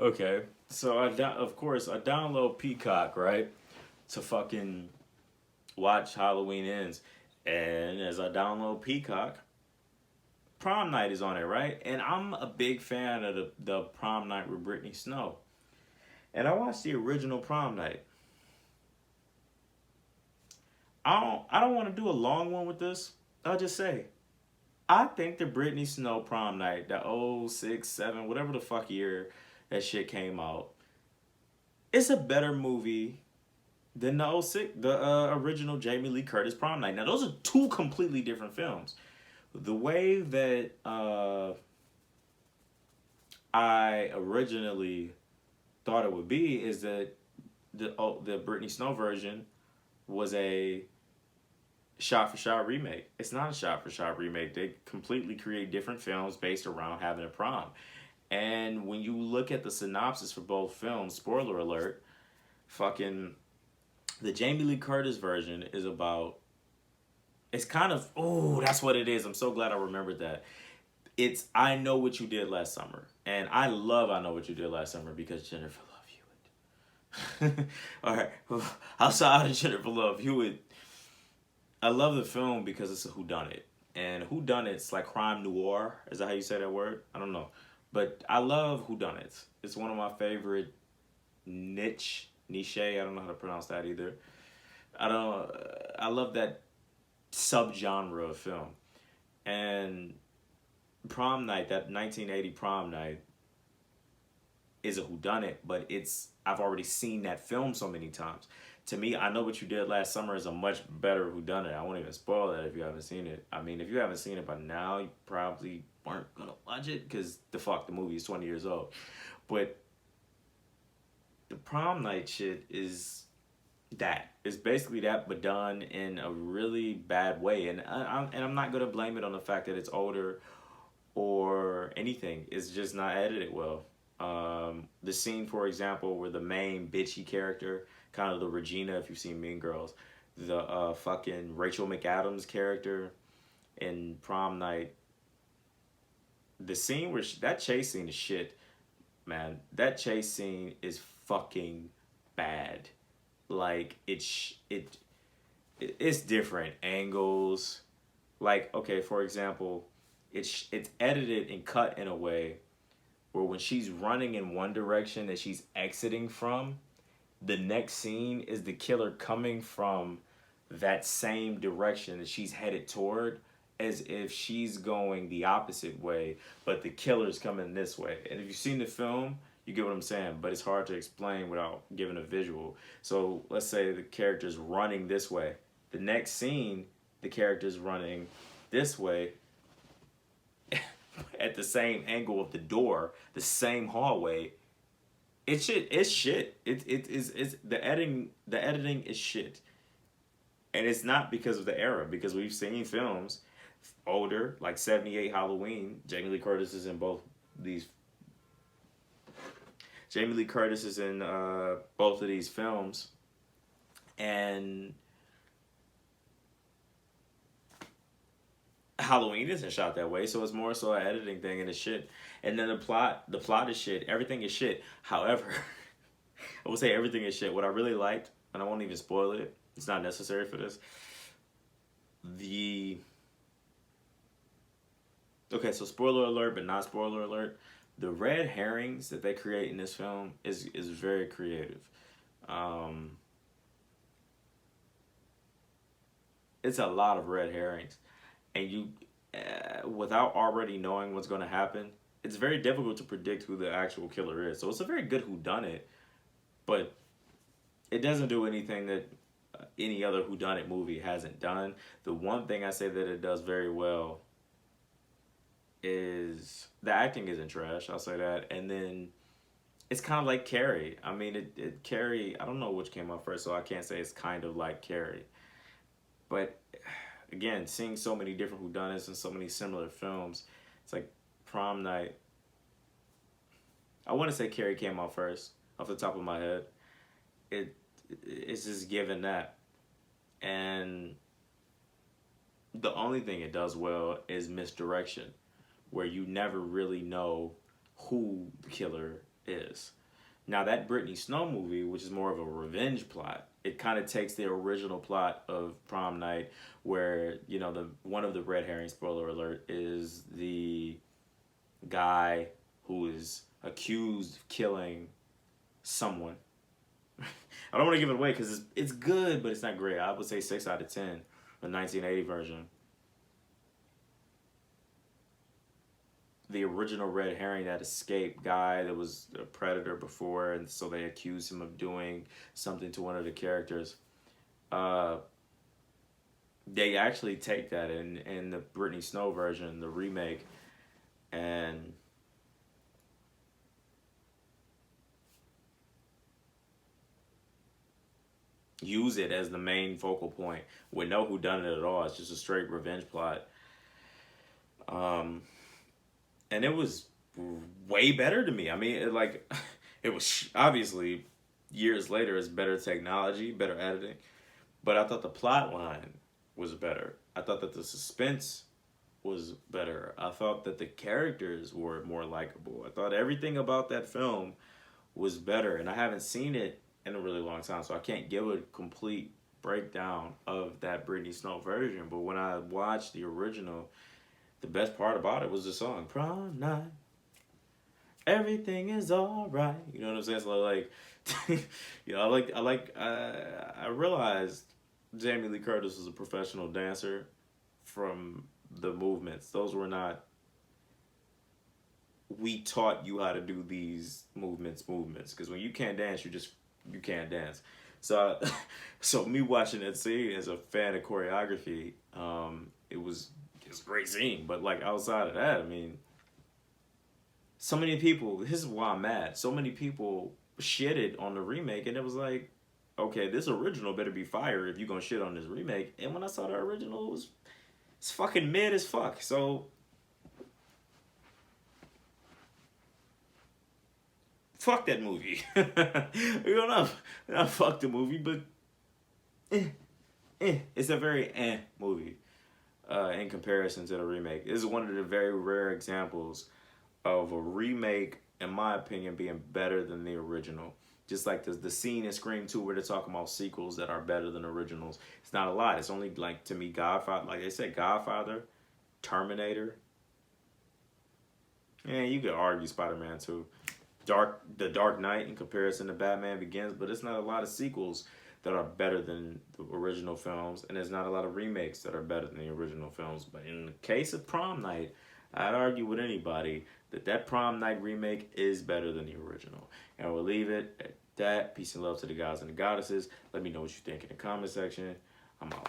Okay, so of course I download Peacock, right, to fucking watch Halloween Ends, and as I download Peacock, Prom Night is on it, right? And I'm a big fan of the Prom Night with Brittany Snow, and I watched the original Prom Night. I don't want to do a long one with this. I'll just say I think the Britney Snow Prom Night, the oh 06, 07, whatever the fuck year that shit came out, it's a better movie than the oh 06, the original Jamie Lee Curtis Prom Night. Now those are two completely different films. The way that I originally thought it would be is that the Britney Snow version was a shot for shot remake. It's not a shot for shot remake. They completely create different films based around having a prom. And when you look at the synopsis for both films, spoiler alert, fucking the Jamie Lee Curtis version is about, it's kind of, oh, that's what it is. I'm so glad I remembered that. It's I Know What You Did Last Summer. And I love I Know What You Did Last Summer because Jennifer Love Hewitt. All right. Outside of Jennifer Love Hewitt, I love the film because it's a whodunit. And whodunits, like crime noir, is that how you say that word? I don't know. But I love whodunits. It's one of my favorite niche. I don't know how to pronounce that either. I don't. I love that subgenre of film. And Prom Night, that 1980 Prom Night, is a whodunit, but it's I've already seen that film so many times. To me, I Know What You Did Last Summer is a much better whodunit. I won't even spoil that if you haven't seen it. I mean, if you haven't seen it by now, you probably weren't gonna watch it because the movie is 20 years old. But the Prom Night shit is that. It's basically that, but done in a really bad way. And I'm not gonna blame it on the fact that it's older or anything. It's just not edited well. The scene, for example, where the main bitchy character, kind of the Regina, if you've seen Mean Girls, the fucking Rachel McAdams character in Prom Night, the scene where that chase scene is shit, man. That chase scene is fucking bad. Like it's different angles. Like, okay, for example, it's edited and cut in a way where when she's running in one direction that she's exiting from, the next scene is the killer coming from that same direction that she's headed toward, as if she's going the opposite way, but the killer's coming this way. And if you've seen the film, you get what I'm saying, but it's hard to explain without giving a visual. So let's say the character's running this way. The next scene, the character's running this way at the same angle of the door, the same hallway. It's shit. It's shit. It's the editing is shit. And it's not because of the era, because we've seen films older, like 78 Halloween. Jamie Lee Curtis is in both these. Jamie Lee Curtis is in both of these films. And Halloween isn't shot that way, so it's more so an editing thing and it's shit. And then the plot is shit. Everything is shit. However, I would say everything is shit. What I really liked, and I won't even spoil it, it's not necessary for this. The Okay, so spoiler alert, but not spoiler alert. The red herrings that they create in this film is very creative. Um, it's a lot of red herrings, and you, without already knowing what's going to happen, it's very difficult to predict who the actual killer is. So it's a very good whodunit, but it doesn't do anything that any other whodunit movie hasn't done. The one thing I say that it does very well is the acting isn't trash. I'll say that, and then it's kind of like Carrie. I mean, Carrie. I don't know which came out first, so I can't say it's kind of like Carrie. But again, seeing so many different whodunits and so many similar films, it's like Prom Night. I want to say Carrie came out first, off the top of my head. It it's just given that, and the only thing it does well is misdirection, where you never really know who the killer is. Now that Britney Snow movie, which is more of a revenge plot, it kind of takes the original plot of Prom Night, where the one of the red herring, spoiler alert, is the guy who is accused of killing someone. I don't want to give it away because it's good, but it's not great. I would say 6 out of 10, the 1980 version. The original red herring, that escaped guy that was a predator before, and so they accused him of doing something to one of the characters. They actually take that in the Britney Snow version, the remake, and use it as the main focal point with no whodunit at all. It's just a straight revenge plot. And it was way better to me. I mean, it was obviously years later. It's better technology, better editing, but I thought the plot line was better. I thought that the suspense was better. I thought that the characters were more likable. I thought everything about that film was better, and I haven't seen it in a really long time, so I can't give a complete breakdown of that Britney Snow version. But when I watched the original, the best part about it was the song "Prom Night." Everything is all right. You know what I'm saying? So I realized Jamie Lee Curtis was a professional dancer from the movements. Those were not, we taught you how to do these movements, because when you can't dance, you can't dance. So so me watching that scene as a fan of choreography, it was a great scene. But like outside of that, I mean, so many people, this is why I'm mad. So many people shitted on the remake, and it was like, okay, this original better be fire if you're gonna shit on this remake. And when I saw the original, it's fucking mid as fuck. So fuck that movie. Not fuck the movie, but it's a very movie in comparison to the remake. This is one of the very rare examples of a remake, in my opinion, being better than the original. Just like the scene in Scream 2 where they're talking about sequels that are better than originals. It's not a lot. It's only, like, to me, Godfather. Like they said, Godfather, Terminator. Yeah, you could argue Spider-Man 2. The Dark Knight in comparison to Batman Begins. But it's not a lot of sequels that are better than the original films. And there's not a lot of remakes that are better than the original films. But in the case of Prom Night, I'd argue with anybody that Prom Night remake is better than the original. And we'll leave it at that. Peace and love to the guys and the goddesses. Let me know what you think in the comment section. I'm out.